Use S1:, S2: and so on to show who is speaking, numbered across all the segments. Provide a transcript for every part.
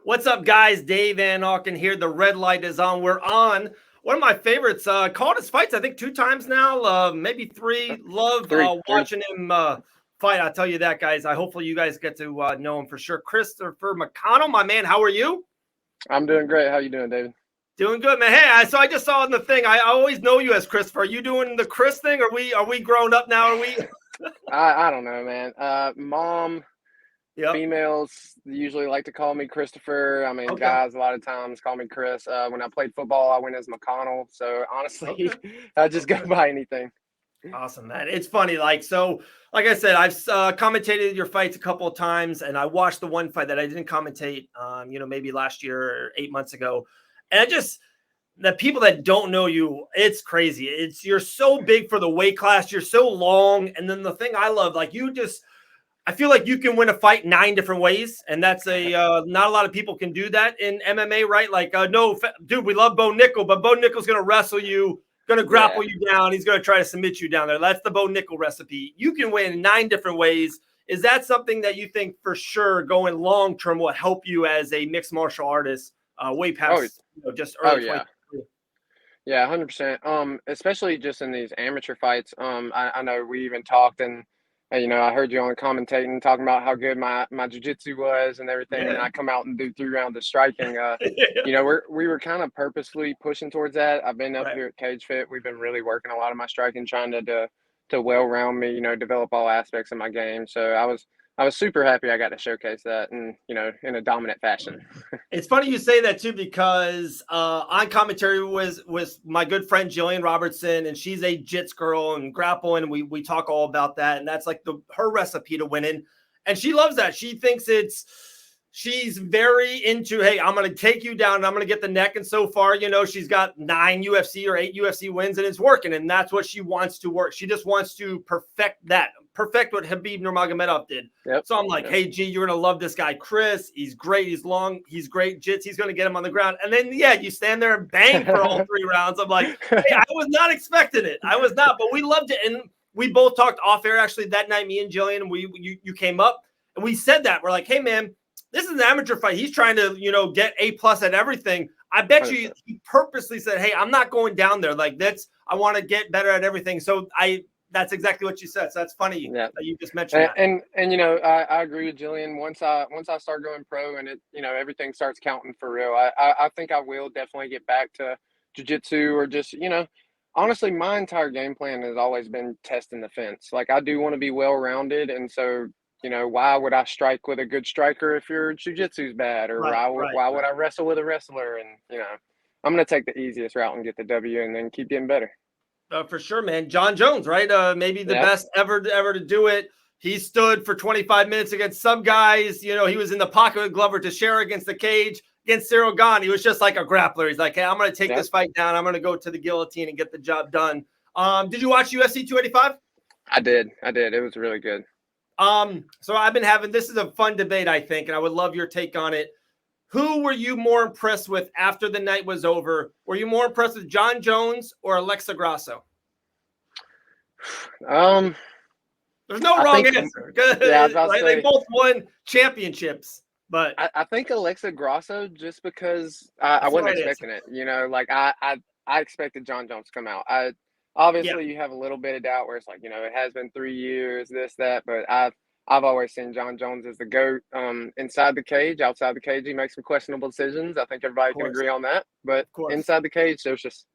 S1: What's up, guys? Dave and Auken here. The red light is on. We're on. One of my favorites. Called his fights, I think, 2 times now, maybe three. Love
S2: Three.
S1: watching him fight. I'll tell you that, guys. Hopefully you guys get to know him for sure. Christopher McConnell, my man, how are you?
S2: I'm doing great. How you doing, David?
S1: Doing good, man. Hey, so I just saw in the thing. I always know you as Christopher. Are you doing the Chris thing? Are we grown up now? Are we?
S2: I don't know, man. Mom,
S1: Yep.
S2: females usually like to call me Christopher. I mean,
S1: Okay.
S2: guys a lot of times call me Chris. When I played football, I went as McConnell. So honestly, I just go by anything.
S1: Awesome, man. It's funny. Like I said, I've commentated your fights a couple of times, and I watched the one fight that I didn't commentate, maybe last year or 8 months ago. And the people that don't know you, it's crazy. You're so big for the weight class. You're so long. And then the thing I love, I feel like you can win a fight 9 different ways. And that's not a lot of people can do that in MMA, right? Dude, we love Bo Nickel, but Bo Nickel's going to wrestle you, going to grapple you down. He's going to try to submit you down there. That's the Bo Nickel recipe. You can win 9 different ways. Is that something that you think for sure going long-term will help you as a mixed martial artist way past just early?
S2: Yeah, 100%. Especially just in these amateur fights. I know we even talked and I heard you on commentating talking about how good my jiu-jitsu was and everything, and I come out and do 3 rounds of striking. We were kind of purposely pushing towards that. I've been up here at Cage Fit. We've been really working a lot of my striking, trying to well round me, develop all aspects of my game. So I was super happy I got to showcase that and in a dominant fashion.
S1: It's funny you say that too, because on commentary was my good friend Jillian Robertson, and she's a jits girl and grapple, and we talk all about that, and that's like her recipe to winning, and she loves that. She thinks she's very into, hey, I'm going to take you down and I'm going to get the neck. And so far, she's got 9 UFC or 8 UFC wins, and it's working. And that's what she wants to work. She just wants to perfect what Khabib Nurmagomedov did.
S2: Yep.
S1: So I'm like, hey, G, you're going to love this guy, Chris. He's great. He's long. He's great jits. He's going to get him on the ground. And then, you stand there and bang for all 3 rounds. I'm like, hey, I was not expecting it. I was not, but we loved it. And we both talked off air, actually, that night, me and Jillian, you came up and we said that. We're like, hey, man, this is an amateur fight. He's trying to, get A+ at everything. I bet you he purposely said, hey, I'm not going down there. Like I want to get better at everything. So that's exactly what you said. So that's funny that you just mentioned that.
S2: And I agree with Jillian. Once I start going pro and it, everything starts counting for real, I think I will definitely get back to jiu-jitsu or just, honestly, my entire game plan has always been testing the fence. Like I do want to be well-rounded. And so, why would I strike with a good striker if your jiu-jitsu's bad? Or why would I wrestle with a wrestler? And, I'm going to take the easiest route and get the W and then keep getting better.
S1: For sure, man. John Jones, right? Maybe the best ever to do it. He stood for 25 minutes against some guys. He was in the pocket with Glover Teixeira against the cage. Against Cyril Gane, he was just like a grappler. He's like, hey, I'm going to take this fight down. I'm going to go to the guillotine and get the job done. Did you watch UFC 285?
S2: I did. It was really good.
S1: So I've been having, this is a fun debate, I think, and I would love your take on it. Who were you more impressed with after the night was over? Were you more impressed with John Jones or Alexa Grosso? There's no wrong answer. They both won championships, but
S2: I think Alexa Grosso, just because I wasn't expecting it. I expected John Jones to come out. Obviously, you have a little bit of doubt where it's like, it has been 3 years, this, that, but I've always seen John Jones as the GOAT inside the cage. Outside the cage, he makes some questionable decisions. I think everybody can agree on that. But inside the cage, there's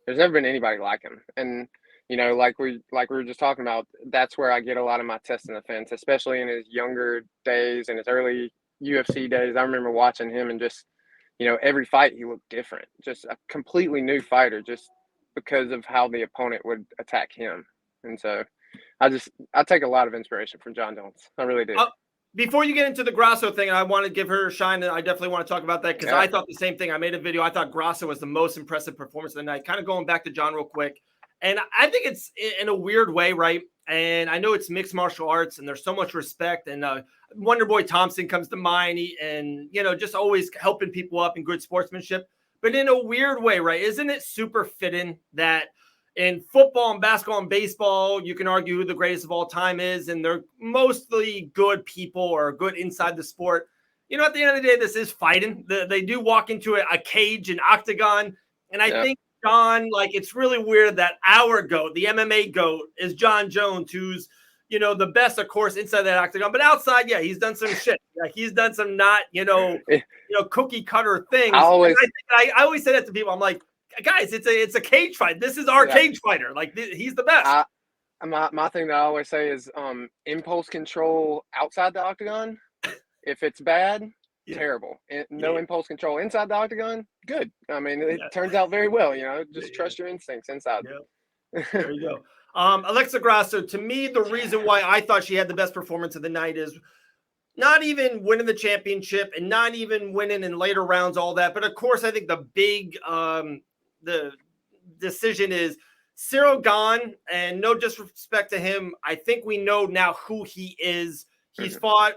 S2: never been anybody like him. And, like we were just talking about, that's where I get a lot of my testing the fence, especially in his younger days and his early UFC days. I remember watching him and just, every fight he looked different, just a completely new fighter, just because of how the opponent would attack him. And so I take a lot of inspiration from John Jones. I really do.
S1: Before you get into the Grosso thing, I want to give her a shine, and I definitely want to talk about that because I thought the same thing. I made a video. I thought Grosso was the most impressive performance of the night. Kind of going back to John real quick. And I think it's in a weird way, right? And I know it's mixed martial arts and there's so much respect. And Wonderboy Thompson comes to mind and, just always helping people up and good sportsmanship. But in a weird way, right? Isn't it super fitting that in football and basketball and baseball, you can argue who the greatest of all time is, and they're mostly good people or good inside the sport. you know, at the end of the day, this is fighting. They do walk into a cage, an octagon. And I think John, like, it's really weird that our GOAT, the MMA GOAT, is John Jones, who's, you know, the best, of course, inside that octagon. But outside, yeah, he's done some shit. Like, he's done some not, cookie cutter things. I always say that to people. I'm like, guys, it's a cage fight. This is our cage fighter. Like, he's the best.
S2: My thing that I always say is impulse control outside the octagon. If it's bad, terrible. No impulse control inside the octagon, good. I mean, it turns out very well. You know, just trust your instincts inside.
S1: There you go. Alexa Grasso, to me, the reason why I thought she had the best performance of the night is not even winning the championship and not even winning in later rounds, all that. But of course, I think the big the decision is Cyril Gane, and no disrespect to him, I think we know now who he is. He's fought,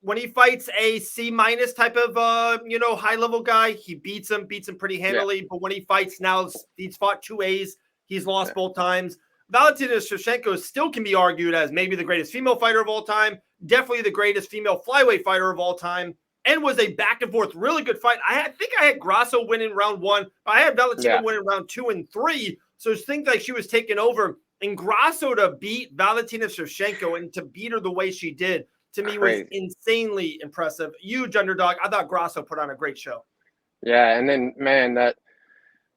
S1: when he fights a C- type of high level guy, he beats him pretty handily. But when he fights now, he's fought 2 A's, he's lost both times. Valentina Shevchenko still can be argued as maybe the greatest female fighter of all time, definitely the greatest female flyweight fighter of all time, and was a back and forth really good fight. I think I had Grosso winning round 1, but I had Valentina winning round 2 and 3. So things like she was taking over, and Grosso to beat Valentina Shevchenko and to beat her the way she did, to me, was insanely impressive. Huge underdog. I thought Grosso put on a great show.
S2: Yeah, and then, man, that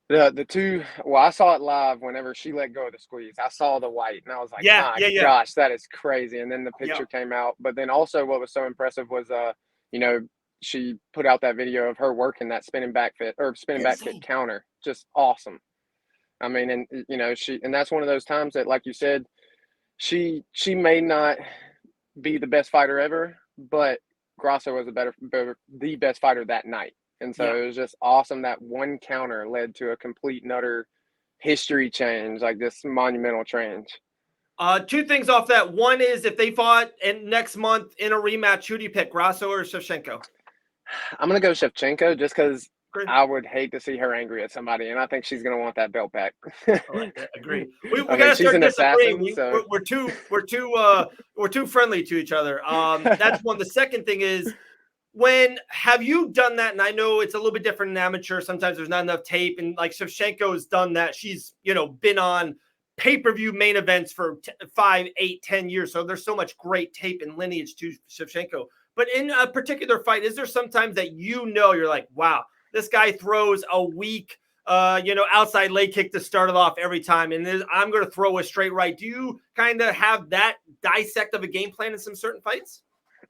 S2: the two, well, I saw it live whenever she let go of the squeeze. I saw the white, and I was like, gosh, that is crazy. And then the picture came out. But then also what was so impressive was, she put out that video of her working that spinning back kick counter. Just awesome. I mean, and and that's one of those times that, like you said, she may not be the best fighter ever, but Grosso was the best fighter that night. And so it was just awesome that one counter led to a complete and utter history change, like this monumental change.
S1: 2 things off that. One is, if they fought next month in a rematch, who do you pick, Grosso or Shevchenko?
S2: I'm going to go Shevchenko just because I would hate to see her angry at somebody, and I think she's going to want that belt back.
S1: Agree. We got to start disagreeing. We're too friendly to each other. That's one. The second thing is, have you done that? And I know it's a little bit different in amateur. Sometimes there's not enough tape, and like Shevchenko has done that. She's been on pay-per-view main events for 5, 8, 10 years. So there's so much great tape and lineage to Shevchenko. But in a particular fight, is there sometimes that you're like, wow, this guy throws a weak, outside leg kick to start it off every time, and then I'm going to throw a straight right? Do you kind of have that dissect of a game plan in some certain fights?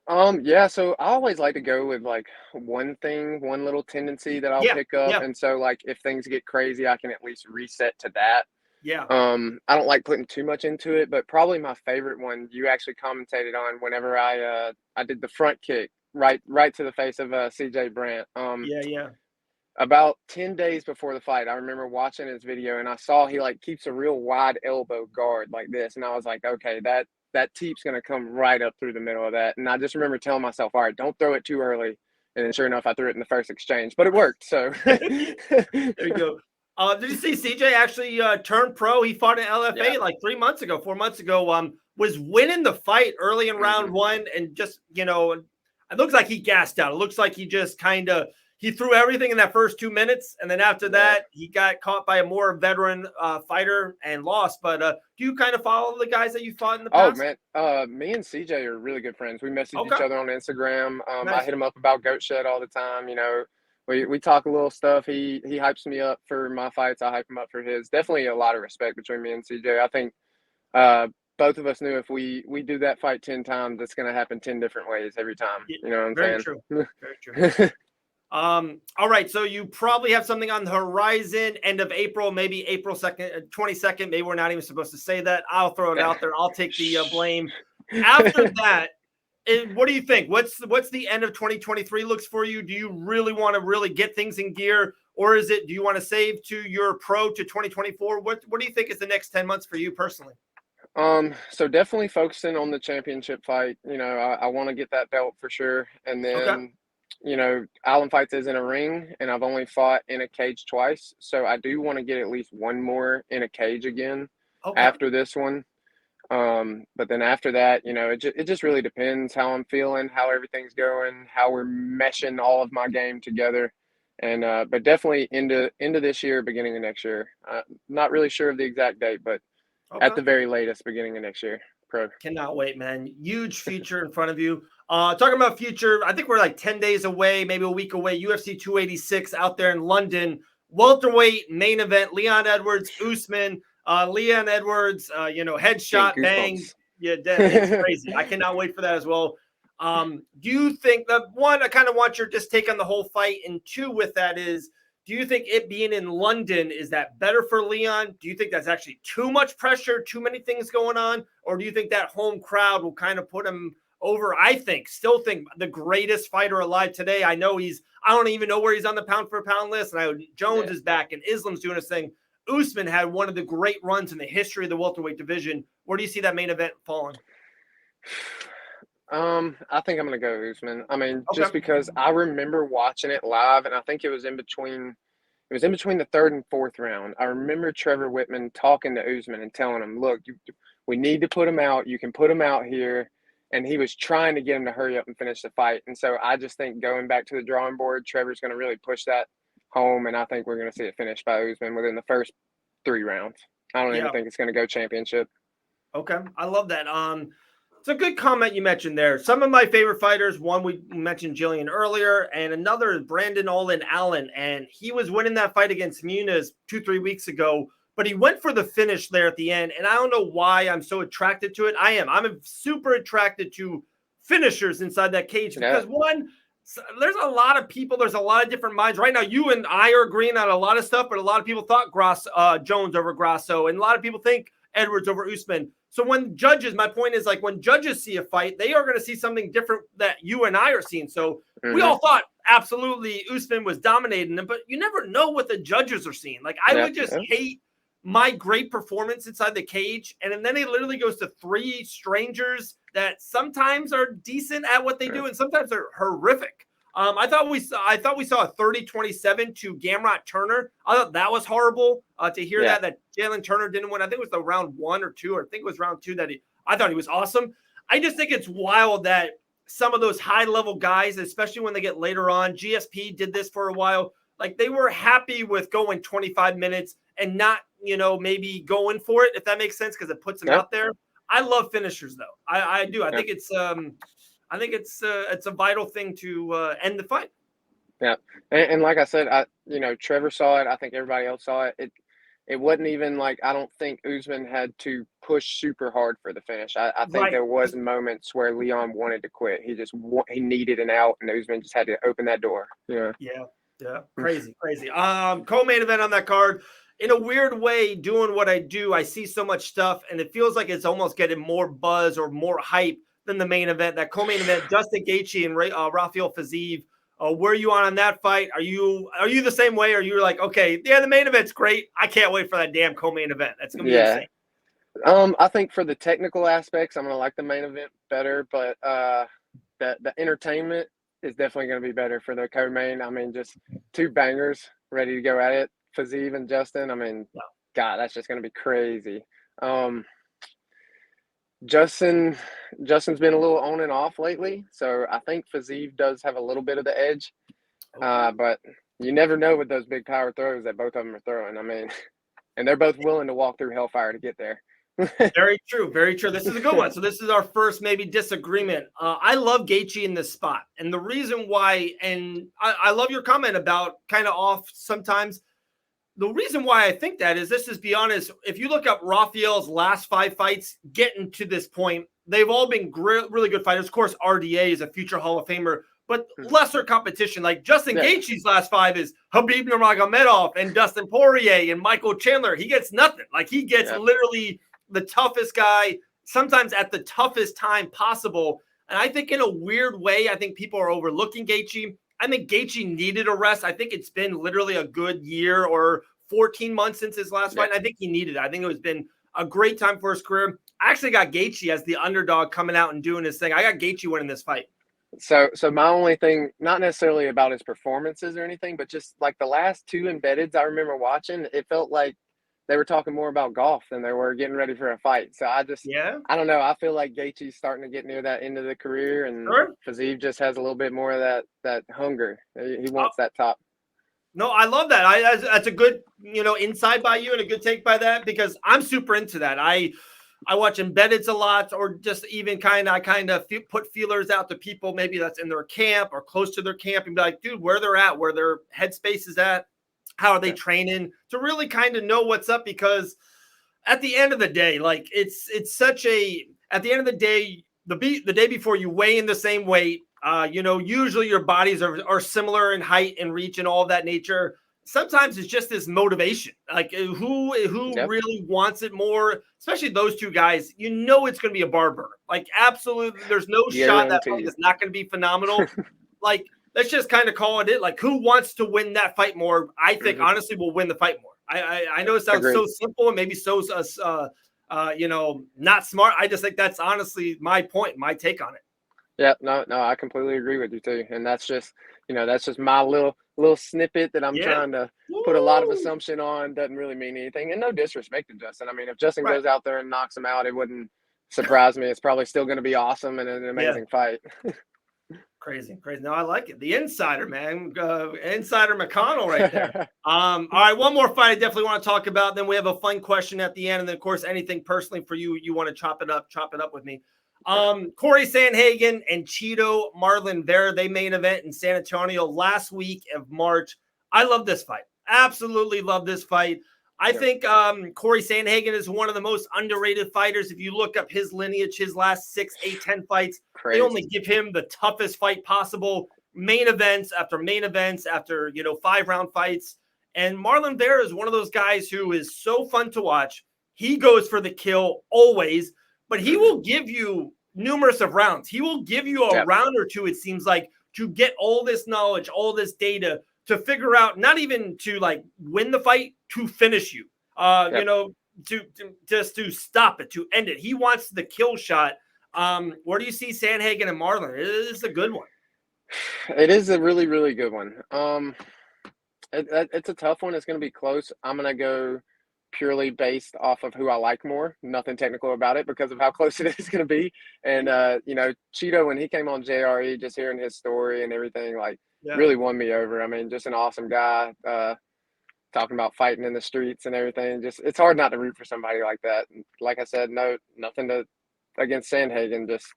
S2: So I always like to go with like one little tendency that I'll pick up. And so like if things get crazy, I can at least reset to that. I don't like putting too much into it, but probably my favorite one you actually commentated on whenever I did the front kick right to the face of CJ Brandt. About 10 days before the fight, I remember watching his video and I saw he like keeps a real wide elbow guard like this, and I was like, okay, that teep's going to come right up through the middle of that. And I just remember telling myself, all right, don't throw it too early. And then sure enough, I threw it in the first exchange, but it worked. So
S1: there you go. Did you see CJ actually turn pro? He fought in LFA like 4 months ago, was winning the fight early in round 1. And just, it looks like he gassed out. It looks like he just he threw everything in that first 2 minutes. And then after that, he got caught by a more veteran fighter and lost. But do you kind of follow the guys that you fought in the past?
S2: Oh, man. Me and CJ are really good friends. We message each other on Instagram. Nice. I hit him up about Goat Shed all the time. We talk a little stuff. He hypes me up for my fights. I hype him up for his. Definitely a lot of respect between me and CJ. I think both of us knew if we do that fight 10 times, it's going to happen 10 different ways every time. You know what I'm saying?
S1: Very true. All right. So you probably have something on the horizon, end of April, maybe April 2nd, 22nd. Maybe we're not even supposed to say that. I'll throw it out there. I'll take the blame. After that, what do you think? What's the end of 2023 looks for you? Do you really want to really get things in gear, or do you want to save to your pro to 2024? What do you think is the next 10 months for you personally?
S2: So definitely focusing on the championship fight. I want to get that belt for sure. And then, Island Fights is in a ring, and I've only fought in a cage twice. So I do want to get at least one more in a cage again after this one. But then after that, it just really depends how I'm feeling, how everything's going, how we're meshing all of my game together. And but definitely into this year, beginning of next year. Not really sure of the exact date, but at
S1: Okay.
S2: the very latest, beginning of next year. Pro.
S1: Cannot wait, man. Huge future in front of you. Talking about future, I think we're like 10 days away, maybe a week away. UFC 286 out there in London. Welterweight main event, Leon Edwards, Usman. Leon Edwards,
S2: Getting
S1: headshot, bang.
S2: goosebumps.
S1: Yeah, it's crazy. I cannot wait for that as well. Do you think that, one, I kind of want your just take on the whole fight, and two, with that is, do you think it being in London, is that better for Leon? Do you think that's actually too much pressure, too many things going on? Or do you think that home crowd will kind of put him over? Still think the greatest fighter alive today. I don't even know where he's on the pound for pound list. And I know Jones is back and Islam's doing his thing. Usman had one of the great runs in the history of the welterweight division. Where do you see that main event falling?
S2: I think I'm gonna go Usman. I mean, just because I remember watching it live, and I think it was in between the third and fourth round. I remember Trevor Whitman talking to Usman and telling him, "Look, we need to put him out. You can put him out here." And he was trying to get him to hurry up and finish the fight. And so I just think going back to the drawing board, Trevor's going to really push that home, and I think we're going to see it finished by Usman within the first 3 rounds. I don't even think it's going to go championship.
S1: Okay, I love that. It's a good comment you mentioned there. Some of my favorite fighters, one we mentioned Jillian earlier, and another is Brandon Olin Allen. And he was winning that fight against Muniz 2-3 weeks ago, but he went for the finish there at the end. And I don't know why I'm so attracted to it. I'm super attracted to finishers inside that cage because one, there's a lot of people, there's a lot of different minds. Right now, you and I are agreeing on a lot of stuff, but a lot of people thought Jones over Grosso, and a lot of people think Edwards over Usman. So when my point is, like, when judges see a fight, they are going to see something different that you and I are seeing. So we all thought absolutely Usman was dominating them, but you never know what the judges are seeing. Like, I would just hate my great performance inside the cage, and then he literally goes to 3 strangers that sometimes are decent at what they do, and sometimes they're horrific. I thought we saw a 30-27 to Gamrot Turner. I thought that was horrible to hear that Jalen Turner didn't win. I think it was the round 1 or 2, or I think it was round 2 that I thought he was awesome. I just think it's wild that some of those high-level guys, especially when they get later on, GSP did this for a while, like they were happy with going 25 minutes and not, maybe going for it, if that makes sense, because it puts them out there. I love finishers, though. I do. I think it's a vital thing to end the fight.
S2: Yeah, and like I said, Trevor saw it. I think everybody else saw it. It wasn't even like, I don't think Usman had to push super hard for the finish. I think there was moments where Leon wanted to quit. He needed an out, and Usman just had to open that door. Yeah.
S1: Crazy. Co-main event on that card. In a weird way, doing what I do, I see so much stuff, and it feels like it's almost getting more buzz or more hype than the main event. That co-main event, Justin Gaethje and Rafael Fiziev. Where are you on that fight? Are you the same way? Or you're like, okay, the main event's great. I can't wait for that damn co-main event. That's gonna be insane.
S2: I think for the technical aspects, I'm gonna like the main event better, but the entertainment is definitely gonna be better for the co-main. I mean, just 2 bangers ready to go at it. Fiziev and Justin. I mean, God, that's just gonna be crazy. Justin's been a little on and off lately, so I think Fiziev does have a little bit of the edge. But you never know with those big power throws that both of them are throwing. I mean, and they're both willing to walk through hellfire to get there.
S1: Very true. This is a good one. So this is our first maybe disagreement. I love Gaethje in this spot, and the reason why, and I love your comment about kind of off sometimes. The reason why I think that is, this is, be honest, if you look up Rafael's last 5 fights getting to this point, they've all been really good fighters. Of course, RDA is a future Hall of Famer, but lesser competition. Like Justin Gaethje's last 5 is Khabib Nurmagomedov and Dustin Poirier and Michael Chandler. He gets nothing. Like, he gets literally the toughest guy, sometimes at the toughest time possible. And I think in a weird way, I think people are overlooking Gaethje. I think Gaethje needed a rest. I think it's been literally a good year or 14 months since his last fight. And I think he needed it. I think it has been a great time for his career. I actually got Gaethje as the underdog coming out and doing his thing. I got Gaethje winning this fight.
S2: So my only thing, not necessarily about his performances or anything, but just like the last 2 embeddeds I remember watching, it felt like they were talking more about golf than they were getting ready for a fight. So
S1: Yeah,
S2: I don't know. I feel like Gaethje's starting to get near that end of the career, and
S1: sure.
S2: Fiziev just has a little bit more of that hunger. He wants that top.
S1: No, I love that. That's a good, insight by you and a good take by that, because I'm super into that. I watch embeddeds a lot, or just even I kind of put feelers out to people maybe that's in their camp or close to their camp, and be like, dude, where they're at, where their headspace is at, how are they training, to really kind of know what's up. Because at the end of the day, like it's such a, at the end of the day, the day before you weigh in the same weight, usually your bodies are similar in height and reach and all of that nature. Sometimes it's just this motivation, like who really wants it more, especially those two guys. It's going to be a barber. Like, absolutely, there's no shot that fight is not going to be phenomenal. Like, let's just kind of call it. Like, who wants to win that fight more? I think honestly will win the fight more. I know it sounds so simple and maybe so not smart. I just think that's honestly my point, my take on it.
S2: Yeah, no, I completely agree with you too. And that's just my little snippet that I'm trying to put a lot of assumption on. Doesn't really mean anything. And no disrespect to Justin. I mean, if Justin goes out there and knocks him out, it wouldn't surprise me. It's probably still going to be awesome and an amazing fight.
S1: Crazy. No, I like it. The insider, man. Insider McConnell right there. All right, one more fight I definitely want to talk about. Then we have a fun question at the end. And then, of course, anything personally for you want to chop it up with me. Corey Sandhagen and Cheeto Marlon Vera, they main event in San Antonio last week of March. I love this fight. Absolutely love this fight. I think Corey Sandhagen is one of the most underrated fighters. If you look up his lineage, his last 6, 8, 10 fights, they only give him the toughest fight possible. Main events after 5-round fights. And Marlon Vera is one of those guys who is so fun to watch. He goes for the kill always, but he will give you numerous of rounds. He will give you a round or two, it seems like, to get all this knowledge, all this data, to figure out, not even to like win the fight, to finish you, to stop it, to end it. He wants the kill shot. Where do you see Sandhagen and Marlon? It is a good one.
S2: It is a really, really good one. It's a tough one. It's going to be close. I'm going to go purely based off of who I like more. Nothing technical about it because of how close it is going to be. And, Cheeto, when he came on JRE, just hearing his story and everything, really won me over. I mean, just an awesome guy, talking about fighting in the streets and everything. Just, it's hard not to root for somebody like that. Like I said, nothing against Sandhagen, just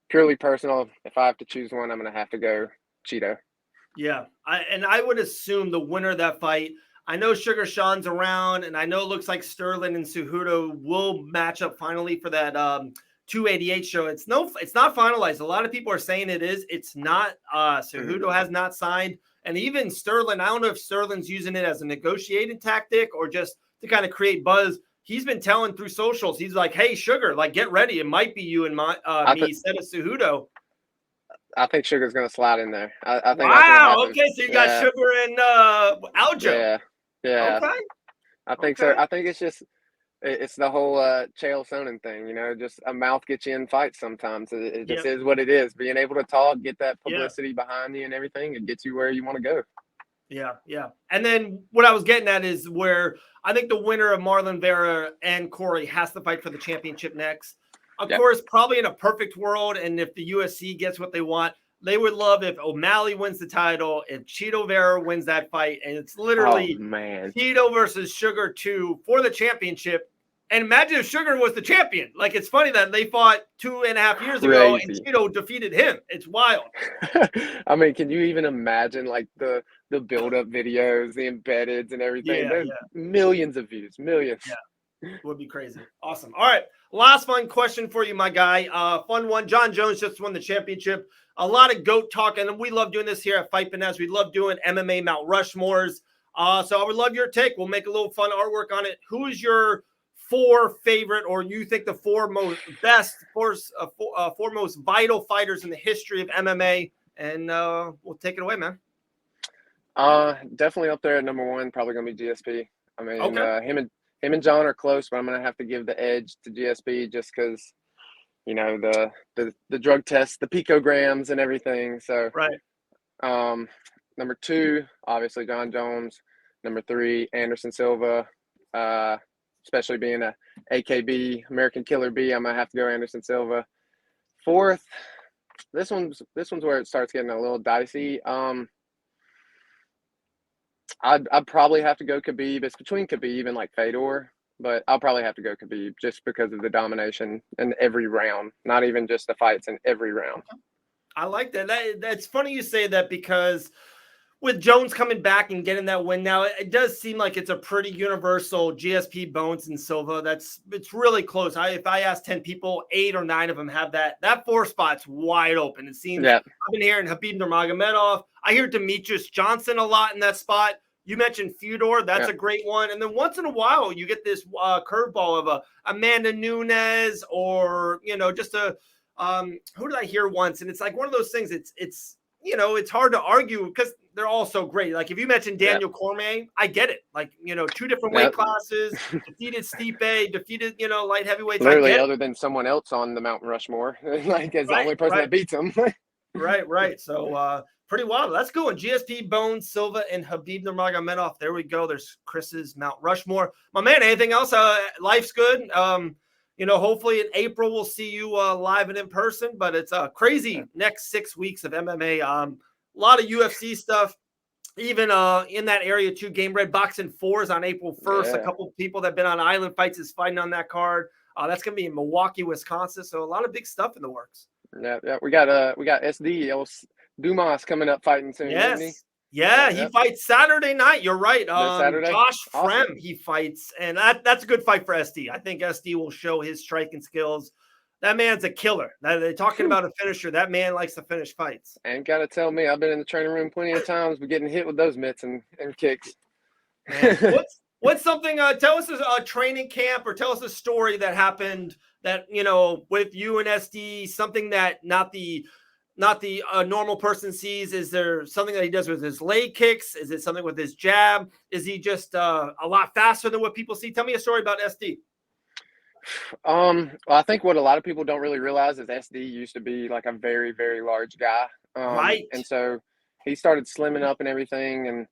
S2: purely personal. If I have to choose one, I'm going to have to go Cheeto.
S1: Yeah. I would assume the winner of that fight, I know Sugar Sean's around, and I know it looks like Sterling and Cejudo will match up finally for that 288 show. It's not finalized. A lot of people are saying it is. It's not. Cejudo has not signed. And even Sterling, I don't know if Sterling's using it as a negotiating tactic or just to kind of create buzz. He's been telling through socials, he's like, hey, Sugar, like, get ready. It might be you and me instead of Cejudo.
S2: I think Sugar's going to slide in there. I think.
S1: Wow. Okay, so you got Sugar and Aljo.
S2: Yeah.
S1: Okay.
S2: I think so. I think it's the whole Chael Sonnen thing, just a mouth gets you in fights sometimes. It just is what it is. Being able to talk, get that publicity behind you and everything, it gets you where you want to go.
S1: Yeah. And then what I was getting at is where I think the winner of Marlon Vera and Corey has to fight for the championship next. Of course, probably in a perfect world, and if the UFC gets what they want, they would love if O'Malley wins the title, if Cheeto Vera wins that fight, and it's literally Cheeto versus Sugar 2 for the championship. And imagine if Sugar was the champion. Like, it's funny that they fought 2.5 years ago, and Cheeto defeated him. It's wild.
S2: I mean, can you even imagine, like, the build-up videos, the embeddeds and everything? There's millions of views, millions.
S1: Yeah, it would be crazy. Awesome. All right, last fun question for you, my guy. Fun one. John Jones just won the championship. A lot of GOAT talk, and we love doing this here at Fight Finesse. We love doing MMA Mount Rushmores. So I would love your take. We'll make a little fun artwork on it. Who is your 4 favorite, or you think the 4 most vital fighters in the history of MMA? And we'll take it away, man.
S2: Definitely up there at number 1. Probably gonna be GSP. I mean, him and John are close, but I'm gonna have to give the edge to GSP just because. The drug tests, the picograms and everything. So, number 2, obviously John Jones. Number 3, Anderson Silva. especially being a AKB, American Killer B. I'm gonna have to go Anderson Silva. Fourth, this one's where it starts getting a little dicey. I'd probably have to go Khabib. It's between Khabib and like Fedor, but I'll probably have to go Khabib just because of the domination in every round. Not even just the fights, in every round.
S1: I like that. That's funny you say that, because with Jones coming back and getting that win now, it does seem like it's a pretty universal GSP, Bones, and Silva. It's really close. If I ask 10 people, 8 or 9 of them have that 4 spot's wide open. It seems.
S2: Yeah.
S1: I've been hearing Khabib Nurmagomedov. I hear Demetrius Johnson a lot in that spot. You mentioned Fedor. That's a great one. And then once in a while, you get this curveball of a Amanda Nunes, or, just a who did I hear once? And it's like one of those things. It's hard to argue because they're all so great. Like if you mentioned Daniel Cormier, I get it. Like, 2 different weight classes, defeated Stipe, defeated, light heavyweights.
S2: Literally, other than someone else on the Mount Rushmore, like as the only person that beats him.
S1: Right. So pretty wild. Let's go. And GSP, Bones, Silva, and Khabib Nurmagomedov. There we go. There's Chris's Mount Rushmore. My man, anything else? Life's good. Hopefully in April we'll see you live and in person, but it's a crazy next 6 weeks of MMA. A lot of UFC stuff, even in that area too. Game Red Boxing 4s on April 1st. A couple of people that have been on Island Fights is fighting on that card. That's going to be in Milwaukee, Wisconsin. So a lot of big stuff in the works.
S2: Yeah. We got SD Dumas coming up fighting soon.
S1: Yes. Yeah, he fights Saturday night. You're right.
S2: Saturday?
S1: Josh
S2: Awesome.
S1: Frem, he fights, and that's a good fight for SD. I think SD will show his striking skills. That man's a killer. They're talking about a finisher. That man likes to finish fights.
S2: Ain't got to tell me. I've been in the training room plenty of times, but getting hit with those mitts and kicks.
S1: Man, what's something? Tell us a training camp, or tell us a story that happened that with you and SD. Something that not the normal person sees. Is there something that he does with his leg kicks? Is it something with his jab? Is he just a lot faster than what people see? Tell me a story about SD.
S2: Well, I think what a lot of people don't really realize is SD used to be like a very, very large guy.
S1: Right.
S2: And so he started slimming up and everything, and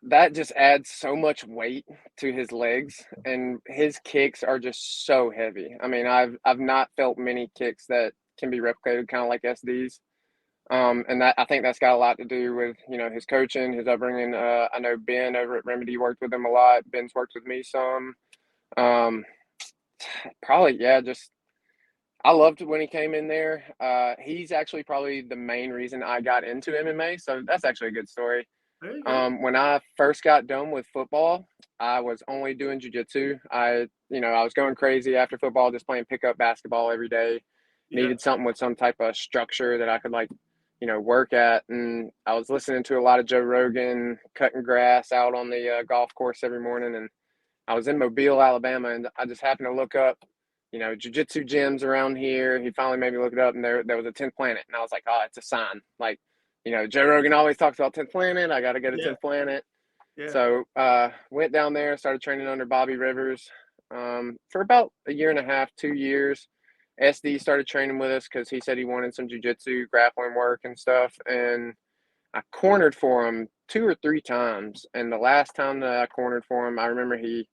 S2: that just adds so much weight to his legs, and his kicks are just so heavy. I mean, I've not felt many kicks that can be replicated kind of like SD's. And that, I think that's got a lot to do with, his coaching, his upbringing. I know Ben over at Remedy worked with him a lot. Ben's worked with me some. Probably, just I loved when he came in there. He's actually probably the main reason I got into MMA. So that's actually a good story. When I first got done with football, I was only doing jiu-jitsu. I was going crazy after football, just playing pickup basketball every day. Needed something with some type of structure that I could work at. And I was listening to a lot of Joe Rogan, cutting grass out on the golf course every morning. And I was in Mobile, Alabama, and I just happened to look up, jiu-jitsu gyms around here. He finally made me look it up, and there was a 10th Planet. And I was like, oh, it's a sign. Like, Joe Rogan always talks about 10th Planet. I got to get a 10th Planet. Yeah. So went down there, started training under Bobby Rivers for about a year and a half, 2 years. SD started training with us because he said he wanted some jiu-jitsu, grappling work and stuff. And I cornered for him 2 or 3 times. And the last time that I cornered for him, I remember he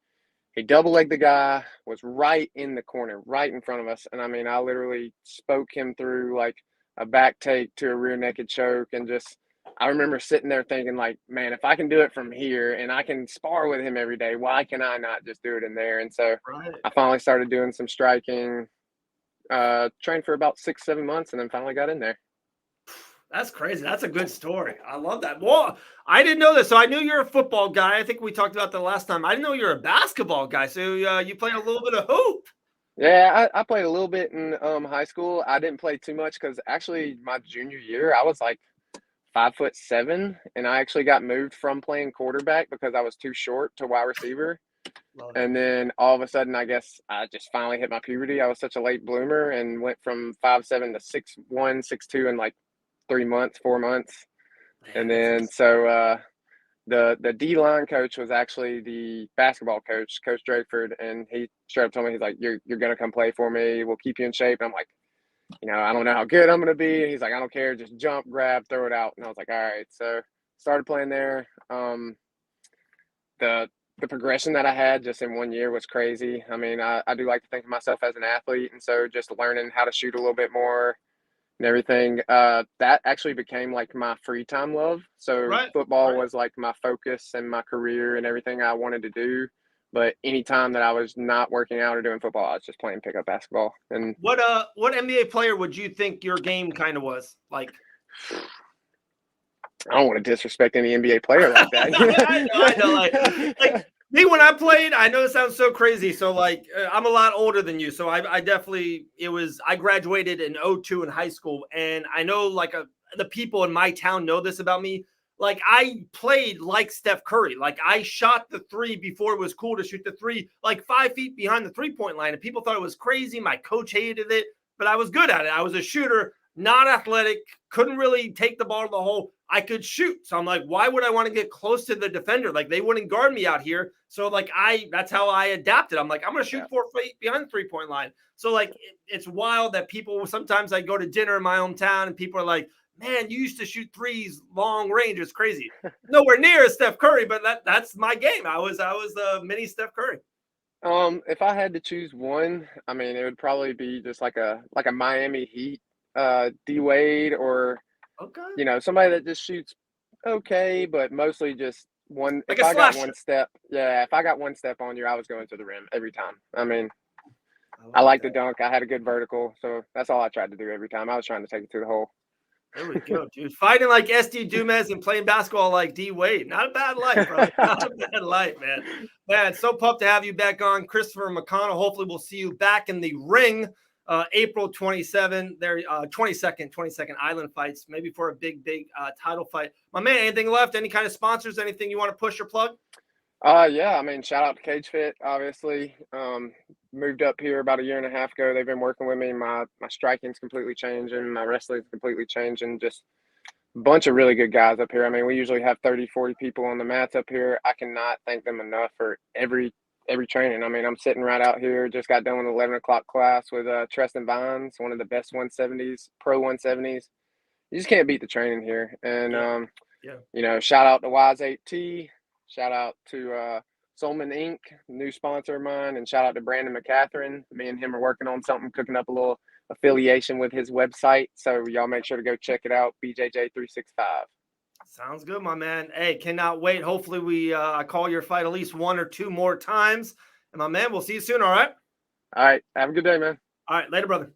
S2: double-legged the guy, was right in the corner, right in front of us. And, I mean, I literally spoke him through, like, a back take to a rear naked choke. And just I remember sitting there thinking, like, man, if I can do it from here and I can spar with him every day, why can I not just do it in there? And so I finally started doing some striking, trained for about 6-7 months, and then finally got in there.
S1: That's crazy. That's a good story. I love that. Well, I didn't know this. So I knew you're a football guy. I think we talked about that last time. I didn't know you're a basketball guy. So you played a little bit of hoop.
S2: Yeah, I played a little bit in high school. I didn't play too much because actually my junior year, I was like 5'7", and I actually got moved from playing quarterback because I was too short to wide receiver. And then all of a sudden, I guess I just finally hit my puberty. I was such a late bloomer and went from 5'7" to 6'1", 6'2" in like 4 months. And then so the D-line coach was actually the basketball coach, Coach Drakeford, and he straight up told me, he's like, you're going to come play for me. We'll keep you in shape. And I'm like, I don't know how good I'm going to be. And he's like, I don't care. Just jump, grab, throw it out. And I was like, all right. So started playing there. The the progression that I had just in 1 year was crazy. I mean, I do like to think of myself as an athlete, and so just learning how to shoot a little bit more and everything, that actually became like my free time love. So
S1: Right.
S2: football
S1: Right.
S2: was like my focus and my career and everything I wanted to do. But anytime that I was not working out or doing football, I was just playing pickup basketball. And
S1: What NBA player would you think your game kind of was like?
S2: I don't want to disrespect any NBA player like that.
S1: I know. Like me when I played, I know it sounds so crazy. So like, I'm a lot older than you. So I definitely, I graduated in '02 in high school. And I know like the people in my town know this about me. Like I played like Steph Curry. Like I shot the three before it was cool to shoot the three, like 5 feet behind the 3-point line. And people thought it was crazy. My coach hated it, but I was good at it. I was a shooter, not athletic, couldn't really take the ball to the hole. I could shoot. So I'm like, why would I want to get close to the defender? Like they wouldn't guard me out here. So like that's how I adapted. I'm like, I'm going to shoot 4 feet behind the 3-point line. So like, it's wild that people, sometimes I go to dinner in my hometown and people are like, man, you used to shoot threes long range. It's crazy. Nowhere near Steph Curry, but that's my game. I was the mini Steph Curry.
S2: If I had to choose one, I mean, it would probably be just like a Miami Heat, D Wade, or
S1: Okay.
S2: somebody that just shoots okay, but mostly just one.
S1: Like
S2: If
S1: a
S2: I got
S1: slasher.
S2: one step, yeah, if I got one step on you, I was going to the rim every time. I mean, I
S1: like
S2: like
S1: that.
S2: to dunk. I had a good vertical, so that's all I tried to do every time. I was trying to take it to the hole.
S1: There we go, dude. Fighting like SD Dumez and playing basketball like D Wade. Not a bad life, brother. Not a bad life, man. Man, so pumped to have you back on, Christopher McConnell. Hopefully, we'll see you back in the ring April 27, there, 22nd Island fights, maybe for a big title fight. My man, anything left? Any kind of sponsors? Anything you want to push or plug?
S2: Yeah, I mean, shout out to Cage Fit, obviously. Moved up here about a year and a half ago. They've been working with me. My striking's completely changing. My wrestling's completely changing. Just a bunch of really good guys up here. I mean, we usually have 30, 40 people on the mats up here. I cannot thank them enough for every training. I mean, I'm sitting right out here. Just got done with an 11 o'clock class with Treston Vines, one of the best 170s, pro 170s. You just can't beat the training here. And, shout out to Wise 8T. Shout out to Solman Inc., new sponsor of mine, and shout out to Brandon McCatherine. Me and him are working on something, cooking up a little affiliation with his website. So y'all make sure to go check it out, BJJ365.
S1: Sounds good, my man. Hey, cannot wait. Hopefully I call your fight at least 1 or 2 more times. And my man, we'll see you soon, all right?
S2: All right. Have a good day, man.
S1: All right, later, brother.